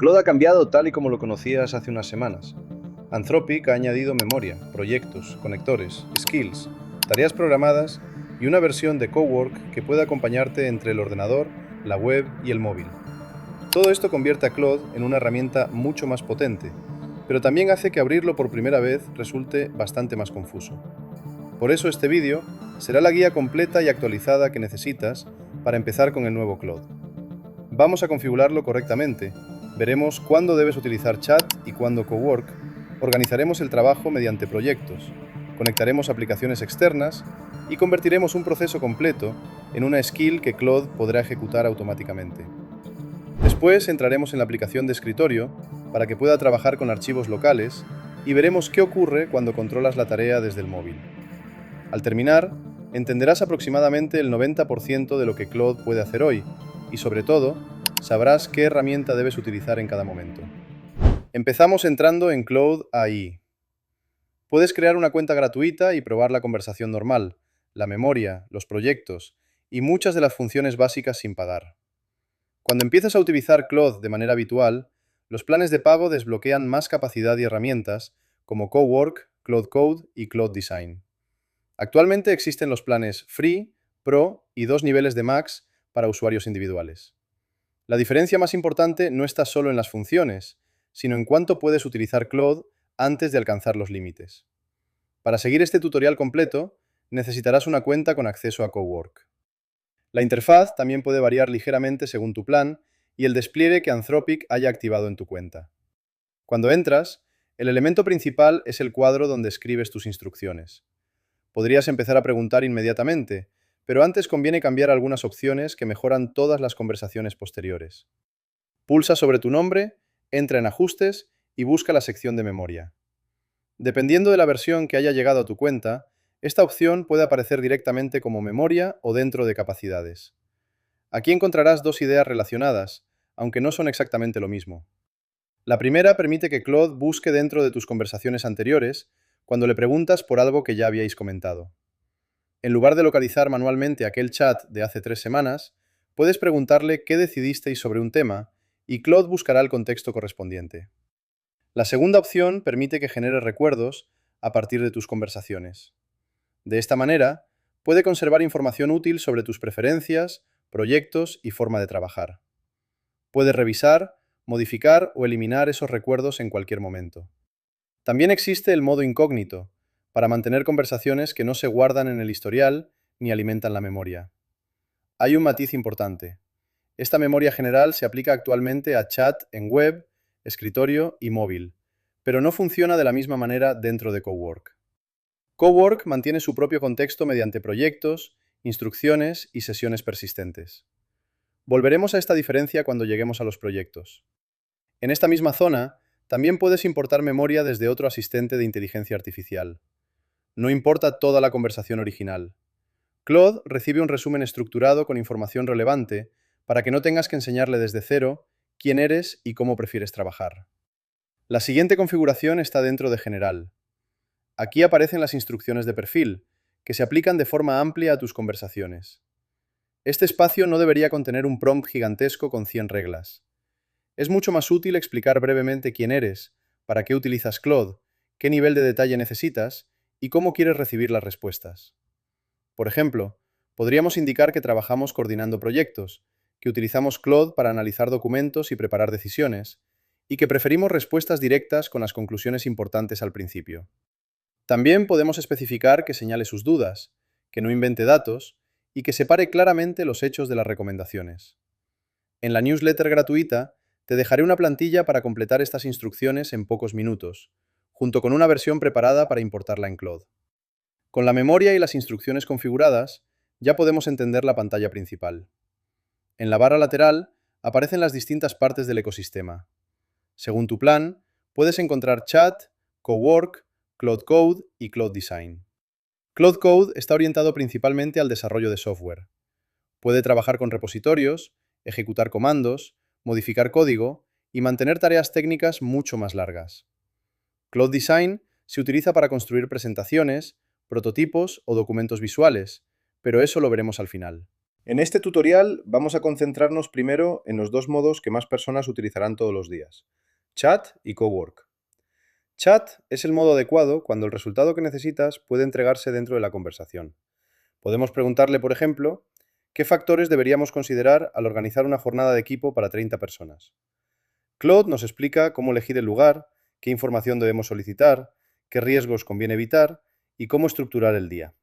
Claude ha cambiado tal y como lo conocías hace unas semanas. Anthropic ha añadido memoria, proyectos, conectores, skills, tareas programadas y una versión de Cowork que puede acompañarte entre el ordenador, la web y el móvil. Todo esto convierte a Claude en una herramienta mucho más potente, pero también hace que abrirlo por primera vez resulte bastante más confuso. Por eso este vídeo será la guía completa y actualizada que necesitas para empezar con el nuevo Claude. Vamos a configurarlo correctamente, veremos cuándo debes utilizar chat y cuándo Cowork, organizaremos el trabajo mediante proyectos, conectaremos aplicaciones externas y convertiremos un proceso completo en una skill que Claude podrá ejecutar automáticamente. Después entraremos en la aplicación de escritorio para que pueda trabajar con archivos locales y veremos qué ocurre cuando controlas la tarea desde el móvil. Al terminar, entenderás aproximadamente el 90% de lo que Claude puede hacer hoy y, sobre todo, sabrás qué herramienta debes utilizar en cada momento. Empezamos entrando en Claude AI. Puedes crear una cuenta gratuita y probar la conversación normal, la memoria, los proyectos y muchas de las funciones básicas sin pagar. Cuando empiezas a utilizar Claude de manera habitual, los planes de pago desbloquean más capacidad y herramientas como Cowork, Claude Code y Claude Design. Actualmente existen los planes Free, Pro y 2 niveles de Max para usuarios individuales. La diferencia más importante no está solo en las funciones, sino en cuánto puedes utilizar Claude antes de alcanzar los límites. Para seguir este tutorial completo, necesitarás una cuenta con acceso a Cowork. La interfaz también puede variar ligeramente según tu plan y el despliegue que Anthropic haya activado en tu cuenta. Cuando entras, el elemento principal es el cuadro donde escribes tus instrucciones. Podrías empezar a preguntar inmediatamente, pero antes conviene cambiar algunas opciones que mejoran todas las conversaciones posteriores. Pulsa sobre tu nombre, entra en Ajustes y busca la sección de memoria. Dependiendo de la versión que haya llegado a tu cuenta, esta opción puede aparecer directamente como memoria o dentro de capacidades. Aquí encontrarás dos ideas relacionadas, aunque no son exactamente lo mismo. La primera permite que Claude busque dentro de tus conversaciones anteriores cuando le preguntas por algo que ya habíais comentado. En lugar de localizar manualmente aquel chat de hace 3 semanas, puedes preguntarle qué decidisteis sobre un tema y Claude buscará el contexto correspondiente. La segunda opción permite que genere recuerdos a partir de tus conversaciones. De esta manera, puede conservar información útil sobre tus preferencias, proyectos y forma de trabajar. Puedes revisar, modificar o eliminar esos recuerdos en cualquier momento. También existe el modo incógnito, para mantener conversaciones que no se guardan en el historial ni alimentan la memoria. Hay un matiz importante. Esta memoria general se aplica actualmente a chat en web, escritorio y móvil, pero no funciona de la misma manera dentro de Cowork. Cowork mantiene su propio contexto mediante proyectos, instrucciones y sesiones persistentes. Volveremos a esta diferencia cuando lleguemos a los proyectos. En esta misma zona, también puedes importar memoria desde otro asistente de inteligencia artificial. No importa toda la conversación original. Claude recibe un resumen estructurado con información relevante para que no tengas que enseñarle desde cero quién eres y cómo prefieres trabajar. La siguiente configuración está dentro de General. Aquí aparecen las instrucciones de perfil, que se aplican de forma amplia a tus conversaciones. Este espacio no debería contener un prompt gigantesco con 100 reglas. Es mucho más útil explicar brevemente quién eres, para qué utilizas Claude, qué nivel de detalle necesitas y cómo quieres recibir las respuestas. Por ejemplo, podríamos indicar que trabajamos coordinando proyectos, que utilizamos Claude para analizar documentos y preparar decisiones, y que preferimos respuestas directas con las conclusiones importantes al principio. También podemos especificar que señale sus dudas, que no invente datos y que separe claramente los hechos de las recomendaciones. En la newsletter gratuita, te dejaré una plantilla para completar estas instrucciones en pocos minutos, junto con una versión preparada para importarla en Claude. Con la memoria y las instrucciones configuradas, ya podemos entender la pantalla principal. En la barra lateral aparecen las distintas partes del ecosistema. Según tu plan, puedes encontrar Chat, Cowork, Claude Code y Claude Design. Claude Code está orientado principalmente al desarrollo de software. Puede trabajar con repositorios, ejecutar comandos, modificar código y mantener tareas técnicas mucho más largas. Claude Design se utiliza para construir presentaciones, prototipos o documentos visuales, pero eso lo veremos al final. En este tutorial vamos a concentrarnos primero en los dos modos que más personas utilizarán todos los días, Chat y Cowork. Chat es el modo adecuado cuando el resultado que necesitas puede entregarse dentro de la conversación. Podemos preguntarle, por ejemplo, ¿qué factores deberíamos considerar al organizar una jornada de equipo para 30 personas? Claude nos explica cómo elegir el lugar, qué información debemos solicitar, qué riesgos conviene evitar y cómo estructurar el día.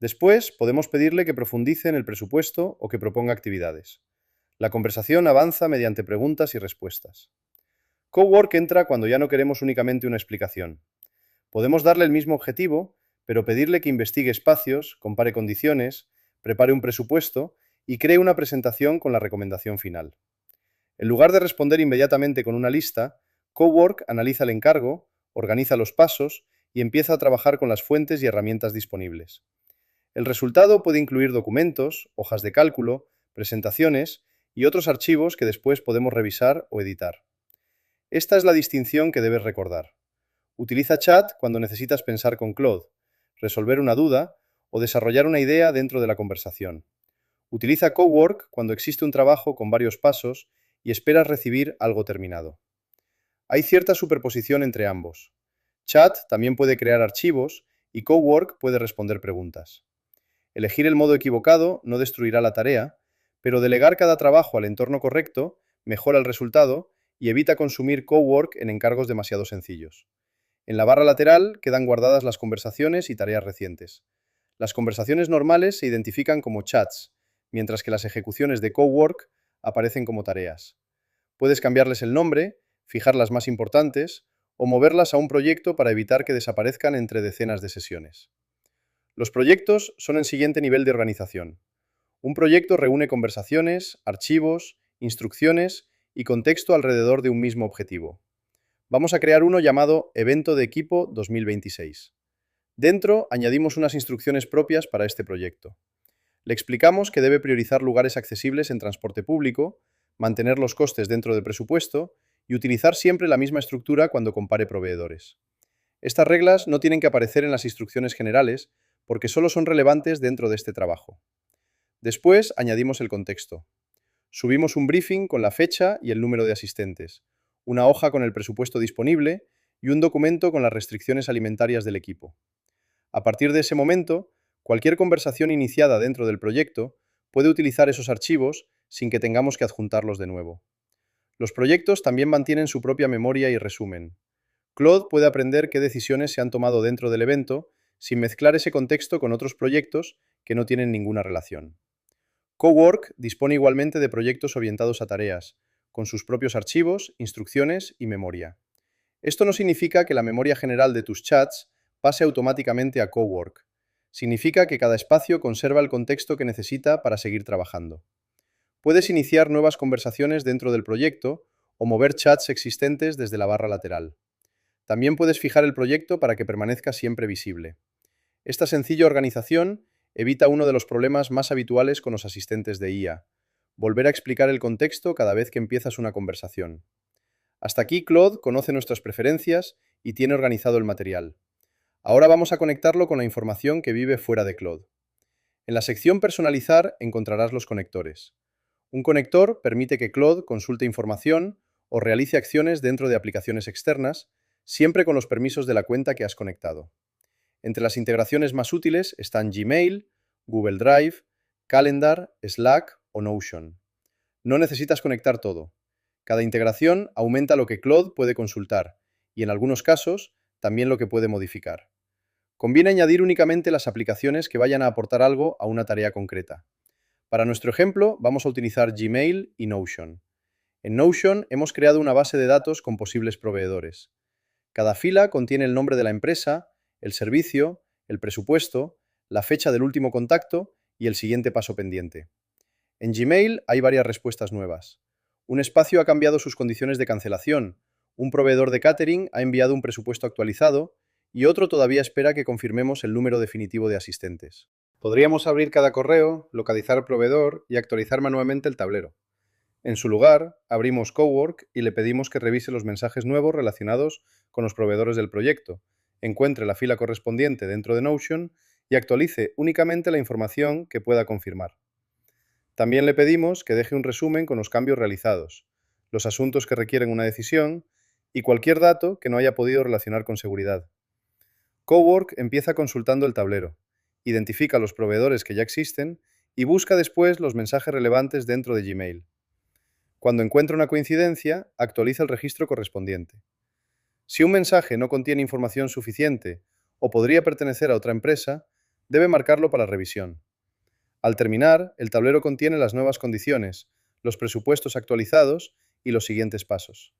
Después, podemos pedirle que profundice en el presupuesto o que proponga actividades. La conversación avanza mediante preguntas y respuestas. Cowork entra cuando ya no queremos únicamente una explicación. Podemos darle el mismo objetivo, pero pedirle que investigue espacios, compare condiciones, prepare un presupuesto y cree una presentación con la recomendación final. En lugar de responder inmediatamente con una lista, Cowork analiza el encargo, organiza los pasos y empieza a trabajar con las fuentes y herramientas disponibles. El resultado puede incluir documentos, hojas de cálculo, presentaciones y otros archivos que después podemos revisar o editar. Esta es la distinción que debes recordar. Utiliza Chat cuando necesitas pensar con Claude, resolver una duda o desarrollar una idea dentro de la conversación. Utiliza Cowork cuando existe un trabajo con varios pasos y esperas recibir algo terminado. Hay cierta superposición entre ambos. Chat también puede crear archivos y Cowork puede responder preguntas. Elegir el modo equivocado no destruirá la tarea, pero delegar cada trabajo al entorno correcto mejora el resultado y evita consumir Cowork en encargos demasiado sencillos. En la barra lateral quedan guardadas las conversaciones y tareas recientes. Las conversaciones normales se identifican como chats, mientras que las ejecuciones de Cowork aparecen como tareas. Puedes cambiarles el nombre, fijar las más importantes o moverlas a un proyecto para evitar que desaparezcan entre decenas de sesiones. Los proyectos son el siguiente nivel de organización. Un proyecto reúne conversaciones, archivos, instrucciones y contexto alrededor de un mismo objetivo. Vamos a crear uno llamado Evento de Equipo 2026. Dentro añadimos unas instrucciones propias para este proyecto. Le explicamos que debe priorizar lugares accesibles en transporte público, mantener los costes dentro del presupuesto y utilizar siempre la misma estructura cuando compare proveedores. Estas reglas no tienen que aparecer en las instrucciones generales porque solo son relevantes dentro de este trabajo. Después añadimos el contexto. Subimos un briefing con la fecha y el número de asistentes, una hoja con el presupuesto disponible y un documento con las restricciones alimentarias del equipo. A partir de ese momento, cualquier conversación iniciada dentro del proyecto puede utilizar esos archivos sin que tengamos que adjuntarlos de nuevo. Los proyectos también mantienen su propia memoria y resumen. Claude puede aprender qué decisiones se han tomado dentro del evento sin mezclar ese contexto con otros proyectos que no tienen ninguna relación. Cowork dispone igualmente de proyectos orientados a tareas, con sus propios archivos, instrucciones y memoria. Esto no significa que la memoria general de tus chats pase automáticamente a Cowork. Significa que cada espacio conserva el contexto que necesita para seguir trabajando. Puedes iniciar nuevas conversaciones dentro del proyecto o mover chats existentes desde la barra lateral. También puedes fijar el proyecto para que permanezca siempre visible. Esta sencilla organización evita uno de los problemas más habituales con los asistentes de IA: volver a explicar el contexto cada vez que empiezas una conversación. Hasta aquí Claude conoce nuestras preferencias y tiene organizado el material. Ahora vamos a conectarlo con la información que vive fuera de Claude. En la sección Personalizar encontrarás los conectores. Un conector permite que Claude consulte información o realice acciones dentro de aplicaciones externas, siempre con los permisos de la cuenta que has conectado. Entre las integraciones más útiles están Gmail, Google Drive, Calendar, Slack o Notion. No necesitas conectar todo. Cada integración aumenta lo que Claude puede consultar y, en algunos casos, también lo que puede modificar. Conviene añadir únicamente las aplicaciones que vayan a aportar algo a una tarea concreta. Para nuestro ejemplo, vamos a utilizar Gmail y Notion. En Notion hemos creado una base de datos con posibles proveedores. Cada fila contiene el nombre de la empresa, el servicio, el presupuesto, la fecha del último contacto y el siguiente paso pendiente. En Gmail hay varias respuestas nuevas. Un espacio ha cambiado sus condiciones de cancelación, un proveedor de catering ha enviado un presupuesto actualizado y otro todavía espera que confirmemos el número definitivo de asistentes. Podríamos abrir cada correo, localizar al proveedor y actualizar manualmente el tablero. En su lugar, abrimos Cowork y le pedimos que revise los mensajes nuevos relacionados con los proveedores del proyecto, encuentre la fila correspondiente dentro de Notion y actualice únicamente la información que pueda confirmar. También le pedimos que deje un resumen con los cambios realizados, los asuntos que requieren una decisión y cualquier dato que no haya podido relacionar con seguridad. Cowork empieza consultando el tablero, identifica los proveedores que ya existen y busca después los mensajes relevantes dentro de Gmail. Cuando encuentra una coincidencia, actualiza el registro correspondiente. Si un mensaje no contiene información suficiente o podría pertenecer a otra empresa, debe marcarlo para revisión. Al terminar, el tablero contiene las nuevas condiciones, los presupuestos actualizados y los siguientes pasos.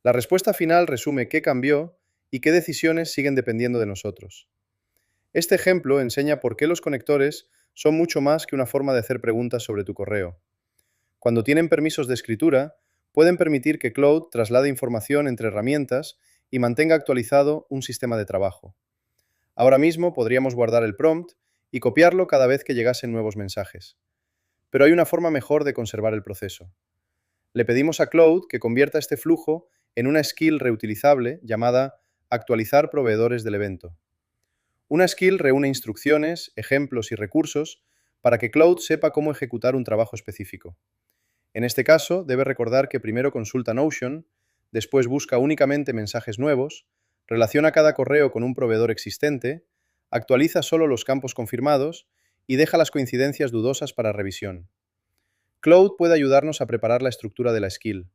La respuesta final resume qué cambió y qué decisiones siguen dependiendo de nosotros. Este ejemplo enseña por qué los conectores son mucho más que una forma de hacer preguntas sobre tu correo. Cuando tienen permisos de escritura, pueden permitir que Cloud traslade información entre herramientas y mantenga actualizado un sistema de trabajo. Ahora mismo podríamos guardar el prompt y copiarlo cada vez que llegasen nuevos mensajes. Pero hay una forma mejor de conservar el proceso. Le pedimos a Cloud que convierta este flujo en una skill reutilizable llamada actualizar proveedores del evento. Una skill reúne instrucciones, ejemplos y recursos para que Cloud sepa cómo ejecutar un trabajo específico. En este caso, debe recordar que primero consulta Notion, después busca únicamente mensajes nuevos, relaciona cada correo con un proveedor existente, actualiza solo los campos confirmados y deja las coincidencias dudosas para revisión. Cloud puede ayudarnos a preparar la estructura de la skill.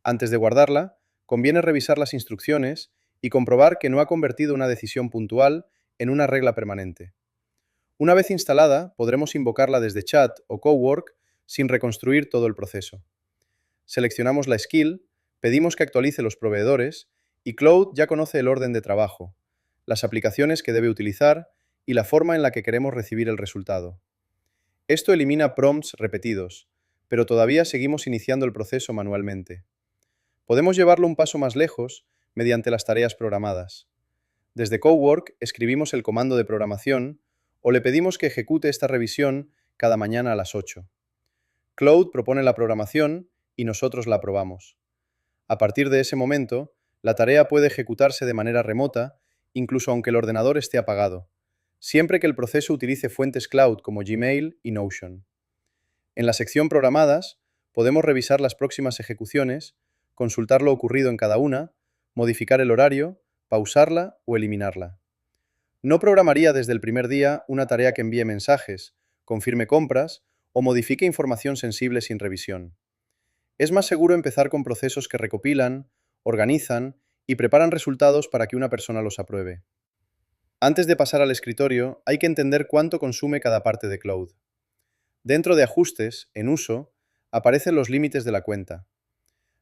Antes de guardarla, conviene revisar las instrucciones y comprobar que no ha convertido una decisión puntual en una regla permanente. Una vez instalada, podremos invocarla desde Chat o Cowork sin reconstruir todo el proceso. Seleccionamos la skill, pedimos que actualice los proveedores y Cloud ya conoce el orden de trabajo, las aplicaciones que debe utilizar y la forma en la que queremos recibir el resultado. Esto elimina prompts repetidos, pero todavía seguimos iniciando el proceso manualmente. Podemos llevarlo un paso más lejos mediante las tareas programadas. Desde Cowork escribimos el comando de programación o le pedimos que ejecute esta revisión cada mañana a las 8. Cloud propone la programación y nosotros la aprobamos. A partir de ese momento, la tarea puede ejecutarse de manera remota, incluso aunque el ordenador esté apagado, siempre que el proceso utilice fuentes cloud como Gmail y Notion. En la sección Programadas, podemos revisar las próximas ejecuciones, consultar lo ocurrido en cada una, modificar el horario, pausarla o eliminarla. No programaría desde el primer día una tarea que envíe mensajes, confirme compras o modifique información sensible sin revisión. Es más seguro empezar con procesos que recopilan, organizan y preparan resultados para que una persona los apruebe. Antes de pasar al escritorio, hay que entender cuánto consume cada parte de Cloud. Dentro de Ajustes, en Uso, aparecen los límites de la cuenta.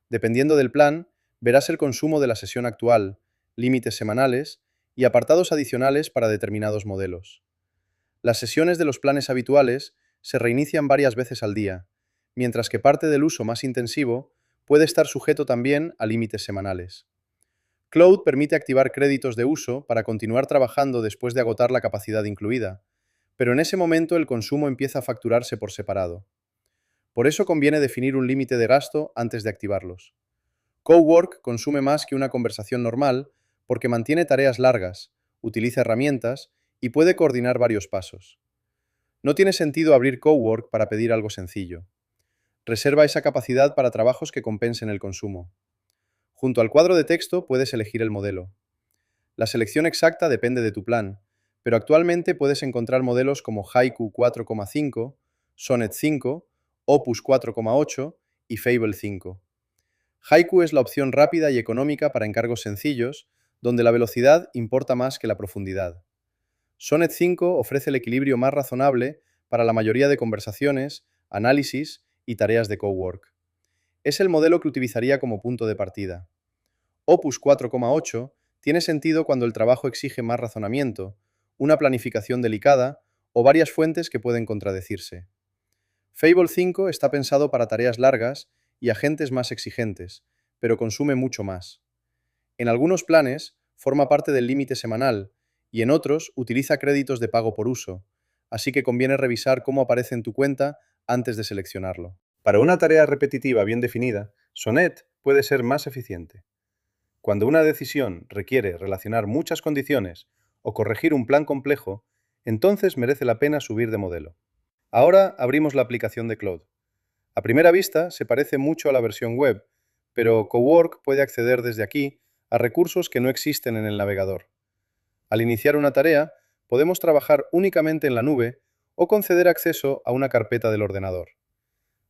Dependiendo del plan, verás el consumo de la sesión actual, límites semanales y apartados adicionales para determinados modelos. Las sesiones de los planes habituales se reinician varias veces al día, mientras que parte del uso más intensivo puede estar sujeto también a límites semanales. Cloud permite activar créditos de uso para continuar trabajando después de agotar la capacidad incluida, pero en ese momento el consumo empieza a facturarse por separado. Por eso conviene definir un límite de gasto antes de activarlos. Cowork consume más que una conversación normal porque mantiene tareas largas, utiliza herramientas y puede coordinar varios pasos. No tiene sentido abrir Cowork para pedir algo sencillo. Reserva esa capacidad para trabajos que compensen el consumo. Junto al cuadro de texto puedes elegir el modelo. La selección exacta depende de tu plan, pero actualmente puedes encontrar modelos como Haiku 4,5, Sonnet 5, Opus 4,8 y Fable 5. Haiku es la opción rápida y económica para encargos sencillos, donde la velocidad importa más que la profundidad. Sonnet 5 ofrece el equilibrio más razonable para la mayoría de conversaciones, análisis y tareas de cowork. Es el modelo que utilizaría como punto de partida. Opus 4,8 tiene sentido cuando el trabajo exige más razonamiento, una planificación delicada o varias fuentes que pueden contradecirse. Fable 5 está pensado para tareas largas y agentes más exigentes, pero consume mucho más. En algunos planes forma parte del límite semanal y en otros utiliza créditos de pago por uso, así que conviene revisar cómo aparece en tu cuenta antes de seleccionarlo. Para una tarea repetitiva bien definida, Sonnet puede ser más eficiente. Cuando una decisión requiere relacionar muchas condiciones o corregir un plan complejo, entonces merece la pena subir de modelo. Ahora abrimos la aplicación de Cloud. A primera vista se parece mucho a la versión web, pero Cowork puede acceder desde aquí a recursos que no existen en el navegador. Al iniciar una tarea, podemos trabajar únicamente en la nube o conceder acceso a una carpeta del ordenador.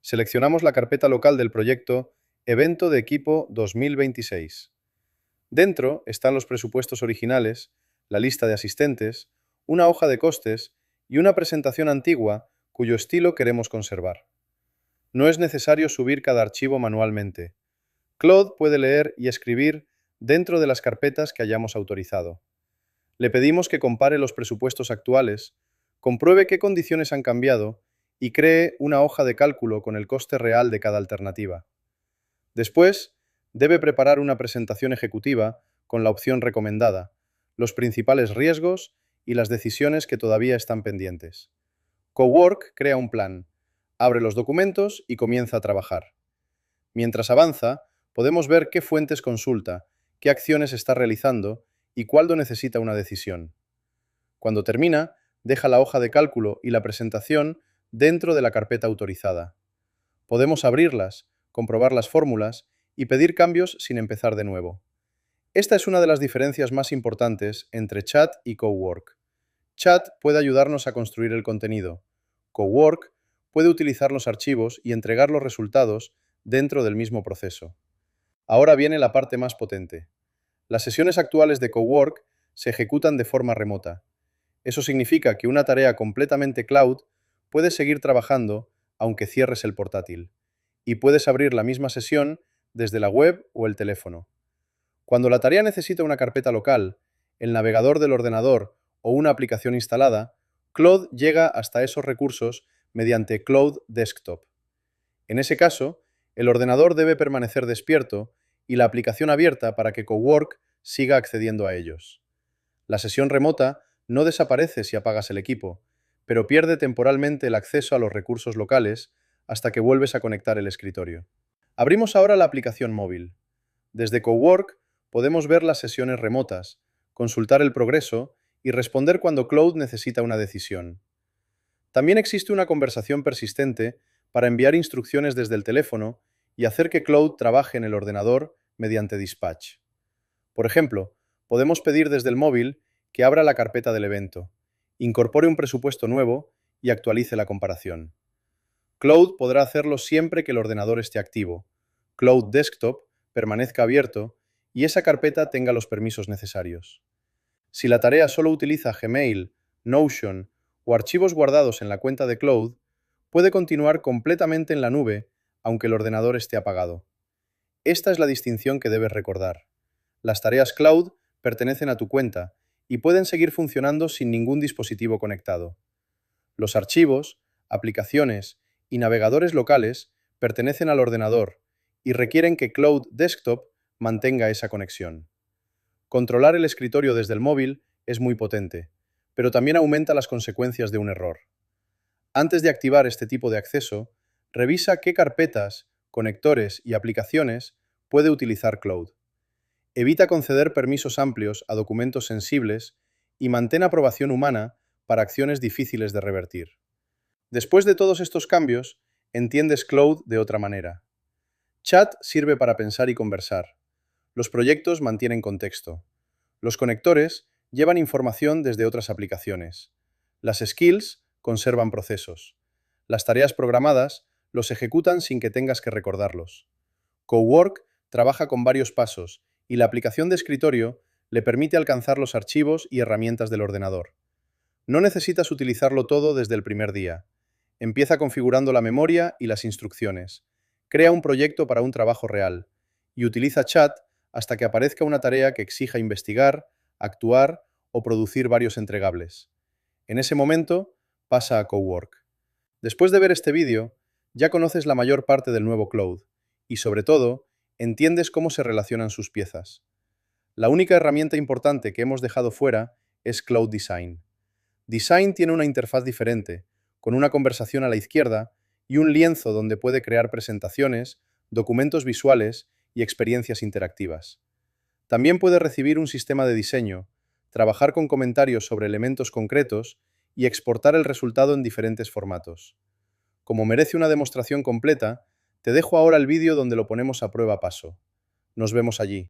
Seleccionamos la carpeta local del proyecto Evento de Equipo 2026. Dentro están los presupuestos originales, la lista de asistentes, una hoja de costes y una presentación antigua cuyo estilo queremos conservar. No es necesario subir cada archivo manualmente. Claude puede leer y escribir dentro de las carpetas que hayamos autorizado. Le pedimos que compare los presupuestos actuales, compruebe qué condiciones han cambiado y cree una hoja de cálculo con el coste real de cada alternativa. Después, debe preparar una presentación ejecutiva con la opción recomendada, los principales riesgos y las decisiones que todavía están pendientes. Cowork crea un plan, abre los documentos y comienza a trabajar. Mientras avanza, podemos ver qué fuentes consulta, qué acciones está realizando y cuándo necesita una decisión. Cuando termina, deja la hoja de cálculo y la presentación dentro de la carpeta autorizada. Podemos abrirlas, comprobar las fórmulas y pedir cambios sin empezar de nuevo. Esta es una de las diferencias más importantes entre Chat y Cowork. Chat puede ayudarnos a construir el contenido. Cowork puede utilizar los archivos y entregar los resultados dentro del mismo proceso. Ahora viene la parte más potente. Las sesiones actuales de Cowork se ejecutan de forma remota. Eso significa que una tarea completamente cloud puede seguir trabajando aunque cierres el portátil, y puedes abrir la misma sesión desde la web o el teléfono. Cuando la tarea necesita una carpeta local, el navegador del ordenador o una aplicación instalada, Claude llega hasta esos recursos mediante Cloud Desktop. En ese caso, el ordenador debe permanecer despierto y la aplicación abierta para que Cowork siga accediendo a ellos. La sesión remota no desaparece si apagas el equipo, pero pierde temporalmente el acceso a los recursos locales hasta que vuelves a conectar el escritorio. Abrimos ahora la aplicación móvil. Desde Cowork podemos ver las sesiones remotas, consultar el progreso y responder cuando Claude necesita una decisión. También existe una conversación persistente para enviar instrucciones desde el teléfono y hacer que Claude trabaje en el ordenador mediante Dispatch. Por ejemplo, podemos pedir desde el móvil que abra la carpeta del evento, incorpore un presupuesto nuevo y actualice la comparación. Claude podrá hacerlo siempre que el ordenador esté activo, Cloud Desktop permanezca abierto y esa carpeta tenga los permisos necesarios. Si la tarea solo utiliza Gmail, Notion o archivos guardados en la cuenta de Claude, puede continuar completamente en la nube aunque el ordenador esté apagado. Esta es la distinción que debes recordar. Las tareas cloud pertenecen a tu cuenta y pueden seguir funcionando sin ningún dispositivo conectado. Los archivos, aplicaciones y navegadores locales pertenecen al ordenador y requieren que Cloud Desktop mantenga esa conexión. Controlar el escritorio desde el móvil es muy potente, pero también aumenta las consecuencias de un error. Antes de activar este tipo de acceso, revisa qué carpetas, conectores y aplicaciones puede utilizar Cloud. Evita conceder permisos amplios a documentos sensibles y mantén aprobación humana para acciones difíciles de revertir. Después de todos estos cambios, entiendes Cloud de otra manera. Chat sirve para pensar y conversar. Los proyectos mantienen contexto. Los conectores llevan información desde otras aplicaciones. Las skills conservan procesos. Las tareas programadas los ejecutan sin que tengas que recordarlos. Cowork trabaja con varios pasos y la aplicación de escritorio le permite alcanzar los archivos y herramientas del ordenador. No necesitas utilizarlo todo desde el primer día. Empieza configurando la memoria y las instrucciones. Crea un proyecto para un trabajo real y utiliza Chat hasta que aparezca una tarea que exija investigar, actuar o producir varios entregables. En ese momento, pasa a Cowork. Después de ver este vídeo, ya conoces la mayor parte del nuevo Cloud y, sobre todo, entiendes cómo se relacionan sus piezas. La única herramienta importante que hemos dejado fuera es Cloud Design. Design tiene una interfaz diferente, con una conversación a la izquierda y un lienzo donde puede crear presentaciones, documentos visuales y experiencias interactivas. También puede recibir un sistema de diseño, trabajar con comentarios sobre elementos concretos y exportar el resultado en diferentes formatos. Como merece una demostración completa, te dejo ahora el vídeo donde lo ponemos a prueba paso. Nos vemos allí.